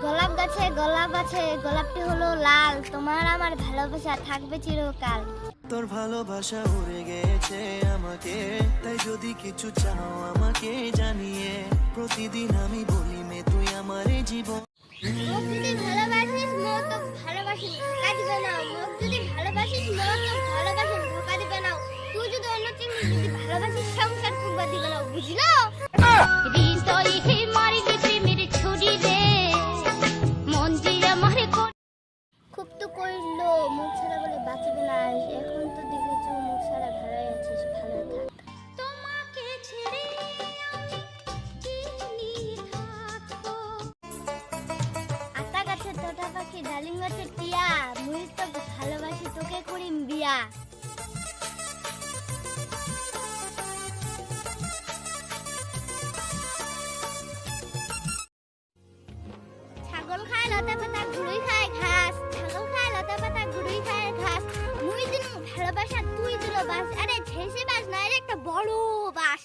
গোলাপ গাছে গোলাপ আছে, গোলাপটি হলো লাল, তোমার আমার ভালোবাসা থাকবে চিরকাল। তোর ভালোবাসা উড়ে গেছে আমাকে, তাই যদি কিছু চাও আমাকে জানিয়ে, প্রতিদিন আমি বলি মে তুই আমার জীবন। মুখ যদি ভালোবাসিস মন তো ভালোবাসিস, ধোকা দিবে না। মুখ যদি ভালোবাসিস মন তো ভালোবাসিস, ধোকা দিবে না। তুই যদি অন্য চিংড়ি যদি ভালোবাসিস সংসার করবা দিবে না, বুঝলো? হৃদয়ে হে মারিবে প্রেমের ছুরি রে, মন যে আমার খুব তো কইলো মুখ ছাড়া বলে বাঁচবে না, এখন তো দেখেছো মুখ ছাড়া ভালোই আছিস, ভালো থাক। তোমাকে ছেড়ে আমি কি নিয়ে থাকবো। আতা গাছের তোতা পাখি, ডালিম গাছের টিয়া, মুই তো ভালোবাসি তোকে করিম বিয়া। ছাগল খায় লতা পাতা, ঘুড়ুই খায় ঘাস, ছাগল খায় লতা পাতা, ঘুড়ুই খায় ঘাস। মুই দিনু ভালোবাসা, তুই দিল বাস, আরে ঝেসে বাস না, এর একটা বড় বাস।